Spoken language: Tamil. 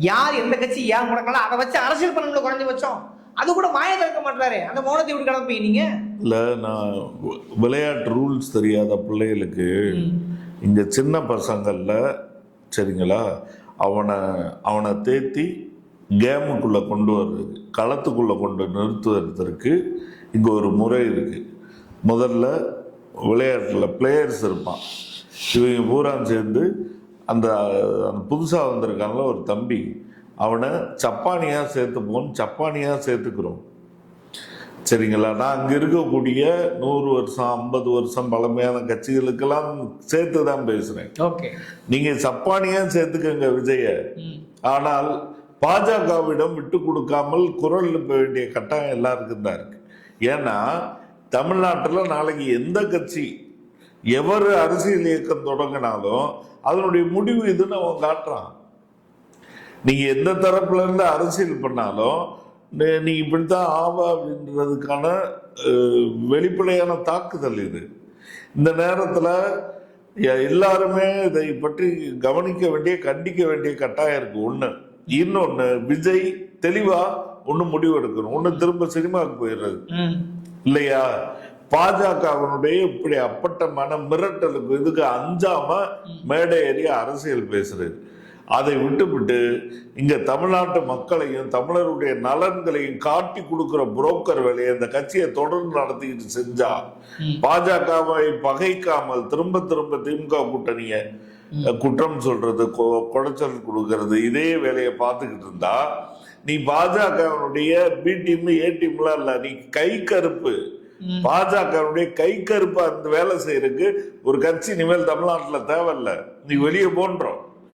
யார் எந்த கட்சி ஏன் முடக்கலாம் அதை வச்சு அரசியல் பண்ண குறைஞ்சபட்சம் அது கூட மாய திறக்க மாட்டாரு. அந்த மௌனத்தை எப்படி கிளம்பீங்க? இல்லை, நான் விளையாட்டு ரூல்ஸ் தெரியாத பிள்ளைகளுக்கு இங்கே சின்ன பசங்கள்ல சரிங்களா அவனை தேத்தி கேமுக்குள்ளே கொண்டு வர்றது, களத்துக்குள்ளே கொண்டு நிறுத்துவதற்கு இங்கே ஒரு முறை இருக்குது. முதல்ல விளையாட்டில் பிளேயர்ஸ் இருப்பான், இவங்க பூரா சேர்ந்து அந்த புதுசாக வந்திருக்காங்கள ஒரு தம்பி, அவனை சப்பானியாக சேர்த்துக்கிறோம் சரிங்களா. நான் அங்கே இருக்கக்கூடிய 100 வருஷம் 50 வருஷம் பழமையான கட்சிகளுக்கெல்லாம் சேர்த்து தான் பேசுகிறேன். ஓகே, நீங்கள் சப்பானியாக சேர்த்துக்கங்க விஜய. ஆனால் பாஜகவிடம் விட்டு கொடுக்காமல் குரல் எழுப்ப வேண்டிய கட்டாயம் எல்லாருக்கும் தான் இருக்கு. ஏன்னா தமிழ்நாட்டில் நாளைக்கு எந்த கட்சி எவர் அரசியல் இயக்கம் தொடங்கினாலும் அதனுடைய முடிவு இதுன்னு அவன் காட்டுறான். நீங்க எந்த தரப்புல இருந்து அரசியல் பண்ணாலும் நீ இப்படித்தான் ஆவா அப்படின்றதுக்கான வெளிப்படையான தாக்குதல் இது. இந்த நேரத்தில் எல்லாருமே இதை பற்றி கவனிக்க வேண்டிய கண்டிக்க வேண்டிய கட்டாயம் இருக்கு. ஒண்ணு. இன்னொன்னு, விஜய் தெளிவா ஒண்ணு முடிவு எடுக்கணும். ஒண்ணு, திரும்ப சினிமாவுக்கு போயிடுறது இல்லையா. பாஜகவினுடைய இப்படி அப்பட்டமான மிரட்டலுக்கு இதுக்கு அஞ்சாம மேடை ஏறி அரசியல் பேசுறது, அதை விட்டுவிட்டு இங்க தமிழ்நாட்டு மக்களையும் தமிழருடைய நலன்களையும் காட்டி கொடுக்கிற புரோக்கர் வேலையை இந்த கட்சியை தொடர்ந்து நடத்திக்கிட்டு செஞ்சா, பாஜகவை பகைக்காமல் திரும்ப திரும்ப திமுக கூட்டணிய குற்றம் சொல்றது, குடைச்சல் கொடுக்கறது, இதே வேலையை பார்த்துக்கிட்டு இருந்தா நீ பாஜகவினுடைய பி டீம் ஏ டீம்லாம் இல்ல, நீ கை கருப்பு. பாஜகவுடைய கை கருப்பு அந்த வேலை செய்யறதுக்கு ஒரு கட்சி இனிமேல் தமிழ்நாட்டுல தேவையில்ல, நீ வெளியே போன்றோம்.